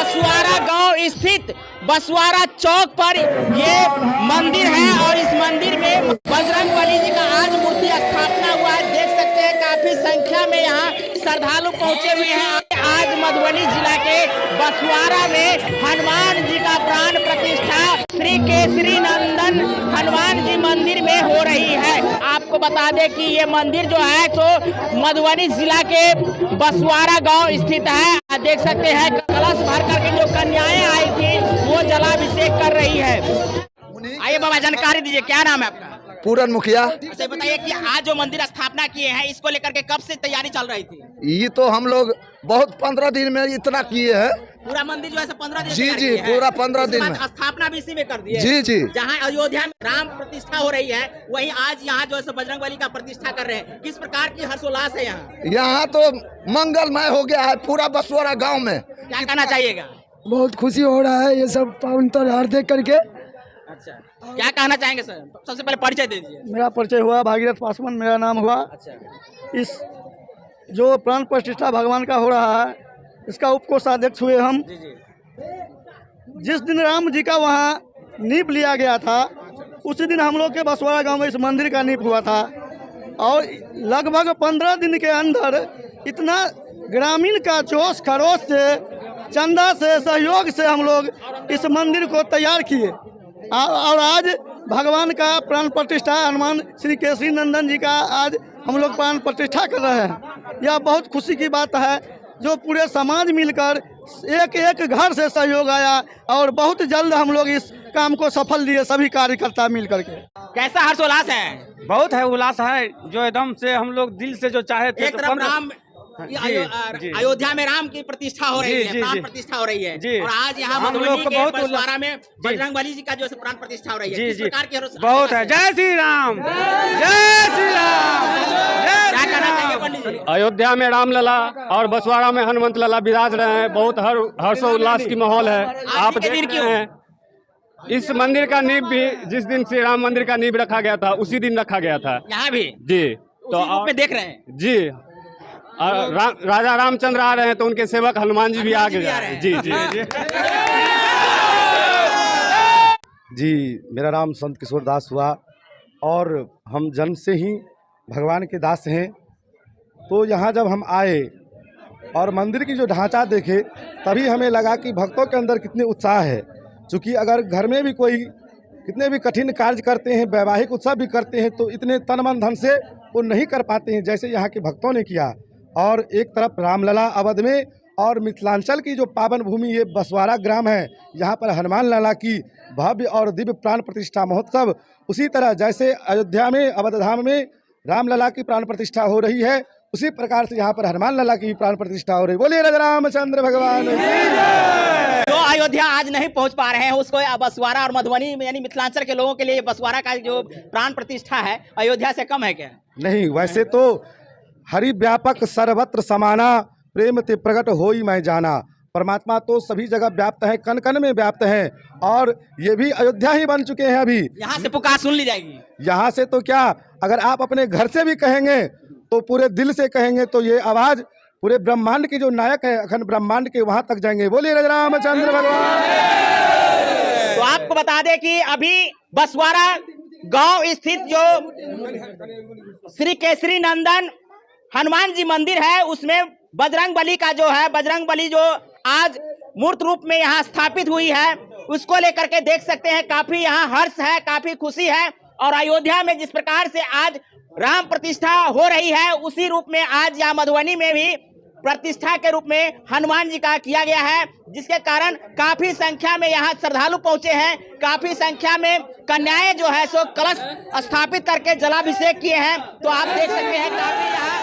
बसवारा गांव स्थित बसवारा चौक पर ये मंदिर है और इस मंदिर में बजरंगबली जी का आज मूर्ति स्थापना हुआ है। देख सकते हैं काफी संख्या में यहाँ श्रद्धालु पहुंचे हुए हैं। आज मधुबनी जिला के बसवारा में हनुमान जी का प्राण प्रतिष्ठा श्री केसरी नंदन हनुमान जी मंदिर में हो रही है। आपको बता दें कि ये मंदिर जो है तो मधुबनी जिला के बसवारा गांव स्थित है। देख सकते हैं कलश भर करके जो कन्याएं आई थी वो जलाभिषेक कर रही है। आइए बाबा जानकारी दीजिए, क्या नाम है आपका? पूरन मुखिया। अच्छा बताइए कि आज जो मंदिर स्थापना किए हैं इसको लेकर के कब से तैयारी चल रही थी? ये तो हम लोग बहुत 15 दिन में इतना किए हैं। पूरा मंदिर जो है 15 दिन जी पूरा 15 दिन में स्थापना भी इसी में कर दी है। जी जहाँ अयोध्या में राम प्रतिष्ठा हो रही है वहीं आज यहाँ जो है बजरंगबली का प्रतिष्ठा कर रहे हैं। किस प्रकार की हर्षोल्लास है यहाँ? यहाँ तो मंगलमय हो गया है पूरा बसवारा गांव में। क्या कहना चाहिएगा? बहुत खुशी हो रहा है ये सब पावन त्योहार देख करके। अच्छा, क्या कहना चाहेंगे सर? सबसे पहले परिचय दे दीजिए। मेरा परिचय हुआ भागीरथ पासवान, मेरा नाम हुआ। अच्छा, इस जो प्राण प्रतिष्ठा भगवान का हो रहा है इसका उपकोषाध्यक्ष हुए हम। जिस दिन राम जी का वहाँ नींव लिया गया था उसी दिन हम लोग के बसवाड़ा गांव में इस मंदिर का नींव हुआ था और लगभग 15 दिन के अंदर इतना ग्रामीण का जोश खरोश से, चंदा से, सहयोग से हम लोग इस मंदिर को तैयार किए और आज भगवान का प्राण प्रतिष्ठा हनुमान श्री केसरी नंदन जी का आज हम लोग प्राण प्रतिष्ठा कर रहे हैं। यह बहुत खुशी की बात है जो पूरे समाज मिलकर एक एक घर से सहयोग आया और बहुत जल्द हम लोग इस काम को सफल दिए, सभी कार्यकर्ता मिल करके। कैसा हर्षोल्लास है? बहुत है, उल्लास है जो एकदम से हम लोग दिल से जो चाहे थे। एक तरफ राम अयोध्या में राम की प्रतिष्ठा हो रही है, प्राण प्रतिष्ठा हो रही है और आज यहाँ मधुबनी के बसवारा में बजरंगबली जी का जो है प्राण प्रतिष्ठा हो रही है। किस प्रकार की बहुत है। जय श्री राम, जय श्री राम। क्या कहना चाहिए पंडित जी? अयोध्या में रामलला और बसवाड़ा में हनुमंत लला विराज रहे हैं। बहुत हर्षोल्लास की माहौल है। आप देख रहे हैं इस मंदिर का नींव भी जिस दिन श्री राम मंदिर का नींव रखा गया था उसी दिन रखा गया था यहाँ भी। जी तो आप देख रहे हैं जी राजा रामचंद्र आ रहे हैं तो उनके सेवक हनुमान जी भी आगे जा रहे हैं। जी जी जी मेरा नाम संत किशोर दास हुआ और हम जन्म से ही भगवान के दास हैं। तो यहाँ जब हम आए और मंदिर की जो ढांचा देखे तभी हमें लगा कि भक्तों के अंदर कितने उत्साह है। क्योंकि अगर घर में भी कोई कितने भी कठिन कार्य करते हैं, वैवाहिक उत्सव भी करते हैं तो इतने तन मन धन से वो नहीं कर पाते हैं जैसे यहाँ के भक्तों ने किया। और एक तरफ रामलला अवध में और मिथिलांचल की जो पावन भूमि ये बसवाड़ा ग्राम है, यहाँ पर हनुमान लला की भव्य और दिव्य प्राण प्रतिष्ठा महोत्सव, उसी तरह जैसे अयोध्या में अवध धाम में रामलला की प्राण प्रतिष्ठा हो रही है उसी प्रकार से यहाँ पर हनुमान लला की प्राण प्रतिष्ठा हो रही है। बोलिए राजा रामचंद्र भगवान। जो अयोध्या आज नहीं पहुँच पा रहे हैं उसको बसवाड़ा और मधुबनी यानी मिथिलांचल के लोगों के लिए बसवाड़ा का जो प्राण प्रतिष्ठा है अयोध्या से कम है क्या? नहीं, वैसे तो हरि व्यापक सर्वत्र समाना, प्रेम ते प्रकट होई मैं जाना। परमात्मा तो सभी जगह व्याप्त है, कण कण में व्याप्त है और ये भी अयोध्या ही बन चुके हैं। अभी यहाँ से पुकार सुन ली जाएगी। यहाँ से तो क्या, अगर आप अपने घर से भी कहेंगे तो पूरे दिल से कहेंगे तो ये आवाज पूरे ब्रह्मांड के जो नायक है अखंड ब्रह्मांड के वहां तक जाएंगे। बोलिए राजा रामचंद्र भगवान। तो आपको बता दें कि अभी बसवाड़ा गांव स्थित जो श्री केसरी नंदन हनुमान जी मंदिर है उसमें बजरंगबली का जो है बजरंगबली जो आज मूर्त रूप में यहाँ स्थापित हुई है उसको लेकर के देख सकते हैं काफी यहाँ हर्ष है, काफी खुशी है। और अयोध्या में जिस प्रकार से आज राम प्रतिष्ठा हो रही है उसी रूप में आज यहाँ मधुबनी में भी प्रतिष्ठा के रूप में हनुमान जी का किया गया है, जिसके कारण काफी संख्या में यहाँ श्रद्धालु पहुंचे हैं। काफी संख्या में कन्याएं जो है सो कलश स्थापित करके जलाभिषेक किए हैं। तो आप देख सकते हैं काफी यहाँ